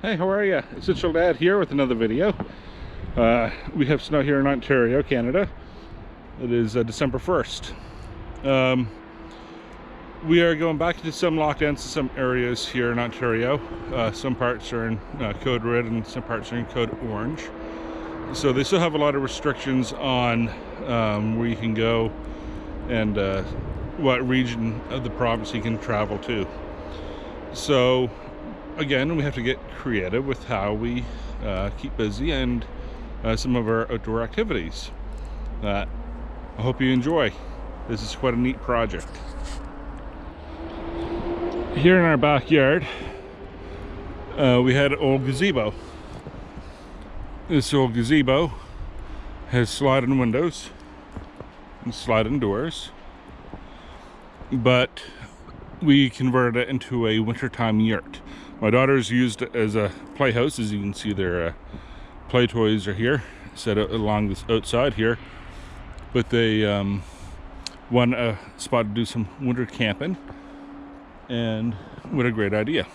Hey, how are you? Essential Dad here with another video. We have snow here in Ontario, Canada. It is December 1st. We are going back into some lockdowns in some areas here in Ontario. Some parts are in code red and some parts are in code orange. So they still have a lot of restrictions on where you can go and what region of the province you can travel to. So again, we have to get creative with how we keep busy and some of our outdoor activities. I hope you enjoy. This is quite a neat project. Here in our backyard, we had an old gazebo. This old gazebo has sliding windows and sliding doors, but we converted it into a wintertime yurt. My daughters used it as a playhouse. As you can see, their play toys are here, set out along this outside here. But they want a spot to do some winter camping, and what a great idea.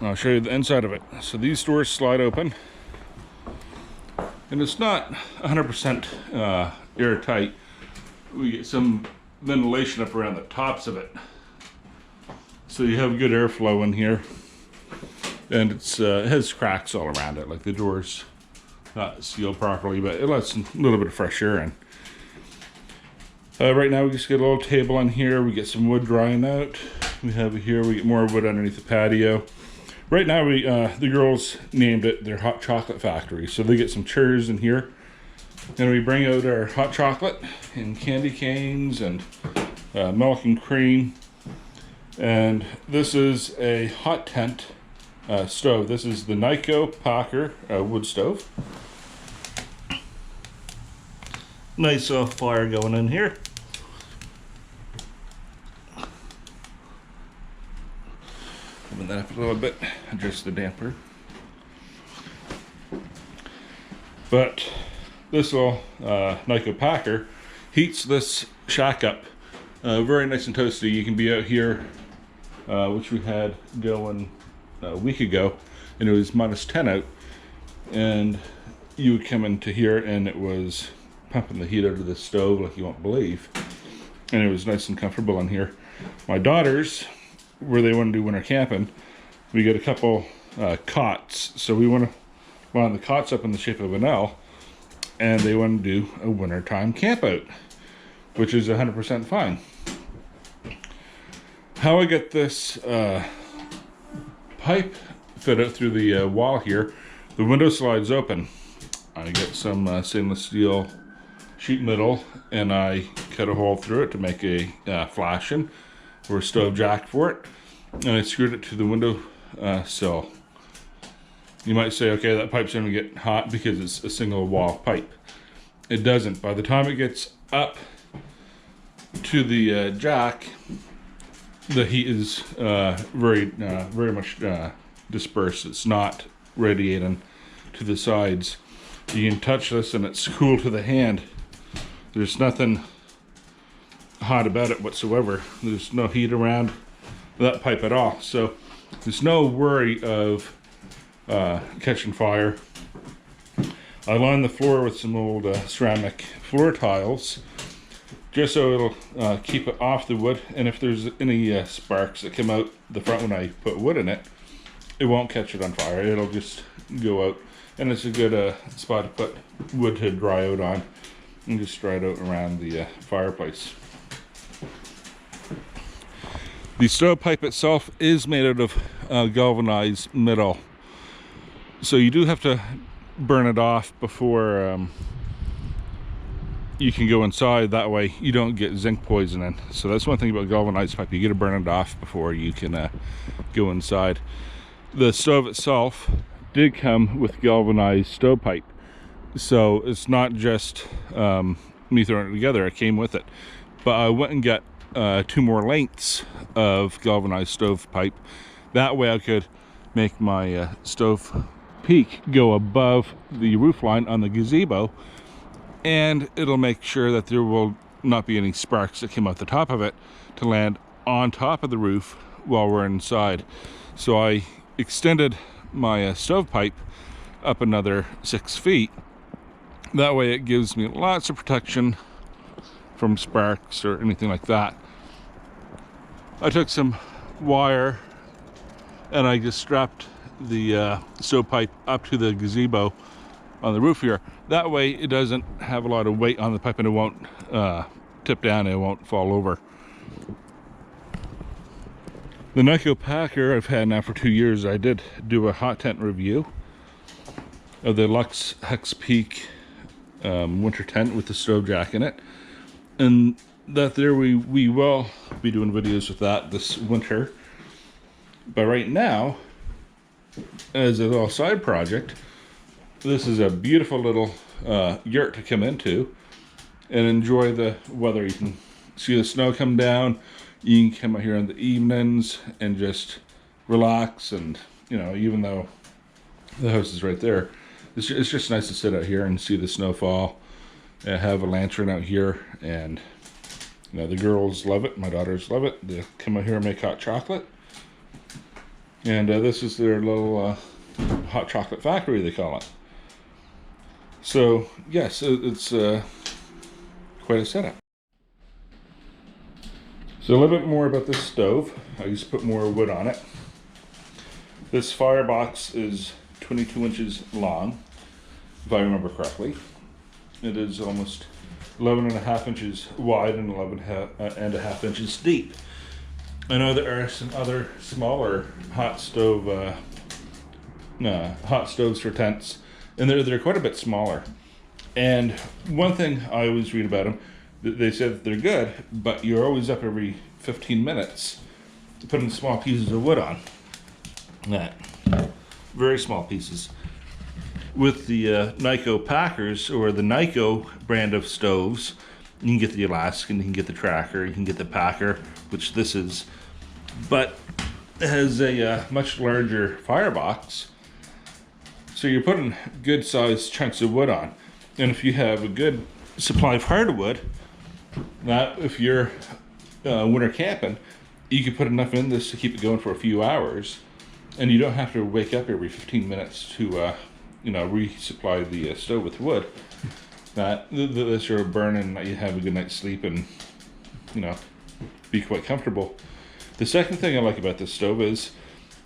I'll show you the inside of it. So these doors slide open, and it's not 100% airtight. We get some ventilation up around the tops of it, so you have good airflow in here, and it has cracks all around it, like the doors not sealed properly, but it lets a little bit of fresh air in. Right now we just get a little table on here. We get some wood drying out. We have here, we get more wood underneath the patio. Right now the girls named it their hot chocolate factory, so they get some chairs in here, and we bring out our hot chocolate and candy canes and milk and cream. And this is a hot tent stove. This is the Kni-co Packer wood stove. Nice fire going in here. Open that up a little bit, adjust the damper. But this little Kni-co Packer heats this shack up very nice and toasty. You can be out here, which we had going a week ago, and it was -10 out, and you would come into here and it was pumping the heat out of the stove like you won't believe, and it was nice and comfortable in here. My daughters, where they want to do winter camping, we get a couple cots, so we want to line the cots up in the shape of an L, and they want to do a wintertime camp out, which is 100% fine. How I get this pipe fit out through the wall here, the window slides open. I get some stainless steel sheet metal, and I cut a hole through it to make a flashing or a stove jack for it, and I screwed it to the window sill. You might say, okay, that pipe's going to get hot because it's a single wall pipe. It doesn't. By the time it gets up to the jack, the heat is very much dispersed. It's not radiating to the sides. You can touch this and it's cool to the hand. There's nothing hot about it whatsoever. There's no heat around that pipe at all, so there's no worry of catching fire. I lined the floor with some old ceramic floor tiles, just so it'll keep it off the wood, and if there's any sparks that come out the front when I put wood in it, it won't catch it on fire. It'll just go out, and it's a good spot to put wood to dry out on, and just dry it out around the fireplace. The stovepipe itself is made out of galvanized metal, so you do have to burn it off before you can go inside. That way you don't get zinc poisoning. So that's one thing about galvanized pipe, you got to burn it off before you can go inside. The stove itself did come with galvanized stovepipe, so it's not just me throwing it together. It came with it, but I went and got 2 more lengths of galvanized stovepipe. That way I could make my stove peak go above the roof line on the gazebo, and it'll make sure that there will not be any sparks that come out the top of it to land on top of the roof while we're inside. So I extended my stovepipe up another 6 feet. That way it gives me lots of protection from sparks or anything like that. I took some wire and I just strapped the stovepipe up to the gazebo on the roof here. That way it doesn't have a lot of weight on the pipe and it won't tip down and it won't fall over. The Kni-co Packer I've had now for 2 years. I did do a hot tent review of the Lux Hex Peak winter tent with the stove jack in it, and that there we will be doing videos with that this winter. But right now, as a little side project, this is a beautiful little yurt to come into and enjoy the weather. You can see the snow come down. You can come out here in the evenings and just relax, and you know, even though the house is right there, it's just nice to sit out here and see the snow fall. I have a lantern out here, and you know, the girls love it. My daughters love it. They come out here and make hot chocolate, and this is their little hot chocolate factory, they call it. So yes, it's quite a setup. So a little bit more about this stove. I just put more wood on it. This firebox is 22 inches long, if I remember correctly. It is almost 11.5 inches wide and 11.5 inches deep. I know there are some other smaller hot stoves for tents, and they're quite a bit smaller. And one thing I always read about them, they said that they're good, but you're always up every 15 minutes putting small pieces of wood on. That very small pieces. With the Kni-co Packers, or the Kni-co brand of stoves, you can get the Alaskan, you can get the Tracker, you can get the Packer, which this is, but it has a much larger firebox. So you're putting good sized chunks of wood on. And if you have a good supply of hardwood, that if you're winter camping, you can put enough in this to keep it going for a few hours, and you don't have to wake up every 15 minutes to resupply the stove with wood. That you're burning, you have a good night's sleep, and you know, be quite comfortable. The second thing I like about this stove is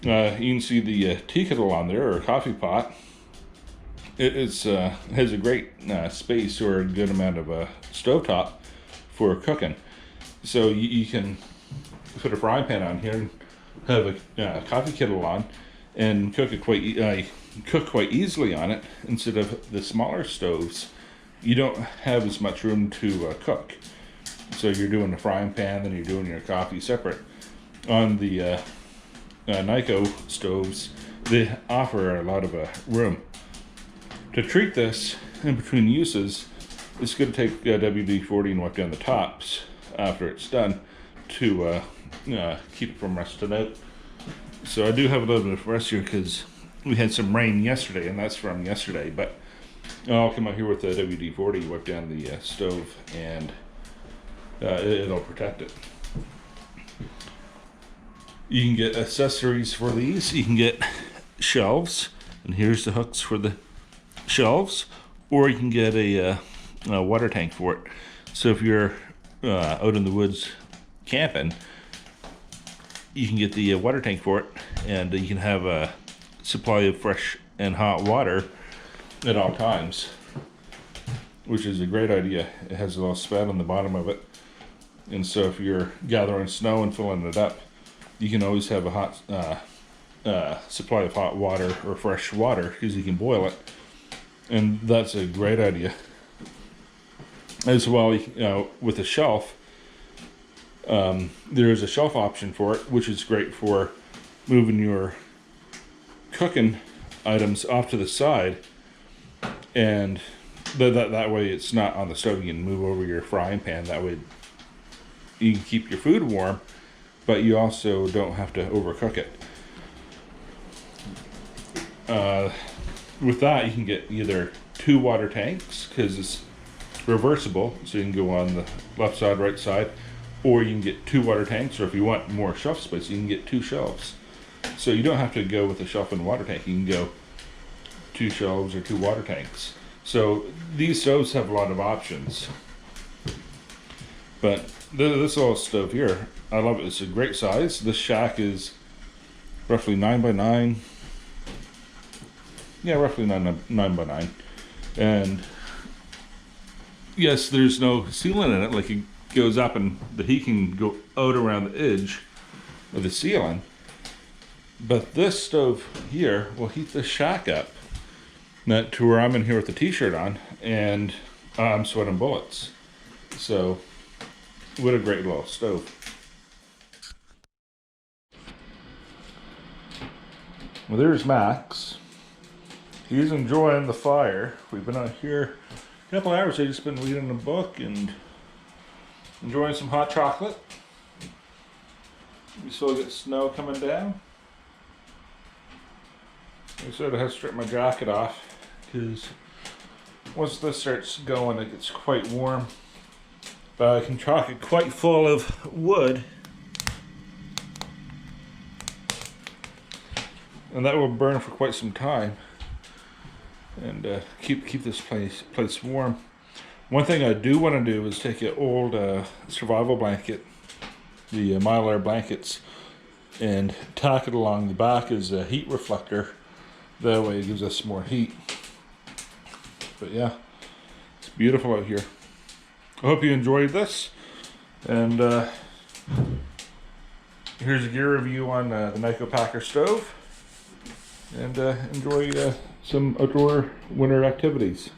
you can see the tea kettle on there, or coffee pot. It has a great space, or a good amount of stovetop for cooking. So you can put a frying pan on here and have a coffee kettle on and cook quite easily on it. Instead of the smaller stoves, you don't have as much room to cook. So you're doing the frying pan, then you're doing your coffee separate. On the Kni-co stoves, they offer a lot of room. To treat this in between uses, it's going to take WD-40 and wipe down the tops after it's done to keep it from rusting out. So I do have a little bit of rust here because we had some rain yesterday, and that's from yesterday, but I'll come out here with the WD-40, wipe down the stove, and it'll protect it. You can get accessories for these. You can get shelves, and here's the hooks for the shelves, or you can get a water tank for it. So if you're out in the woods camping, you can get the water tank for it, and you can have a supply of fresh and hot water at all times, which is a great idea. It has a little spout on the bottom of it, and so if you're gathering snow and filling it up, you can always have a hot supply of hot water or fresh water, because you can boil it, and that's a great idea. As well, with a shelf, there is a shelf option for it, which is great for moving your cooking items off to the side, and that way it's not on the stove. You can move over your frying pan. That way you can keep your food warm, but you also don't have to overcook it. With that, you can get either 2 water tanks, because it's reversible, so you can go on the left side, right side, or you can get 2 water tanks, or if you want more shelf space, you can get 2 shelves. So you don't have to go with a shelf and water tank. You can go 2 shelves or 2 water tanks. So these stoves have a lot of options. But this little stove here, I love it. It's a great size. This shack is roughly 9 by 9. Yeah, roughly 9 by 9. And yes, there's no ceiling in it. Like, it goes up and the heat can go out around the edge of the ceiling. But this stove here will heat the shack up. Not to where I'm in here with the t-shirt on and I'm sweating bullets. So, what a great little stove. Well, there's Max. He's enjoying the fire. We've been out here a couple hours. He's just been reading a book and enjoying some hot chocolate. We still get snow coming down. I sort of have to strip my jacket off because once this starts going, it gets quite warm. But I can chock it quite full of wood, and that will burn for quite some time and keep this place warm. One thing I do want to do is take an old survival blanket, the Mylar blankets, and tack it along the back as a heat reflector. That way it gives us more heat. But yeah, it's beautiful out here. I hope you enjoyed this. And here's a gear review on the Kni-coPacker stove. And enjoy some outdoor winter activities.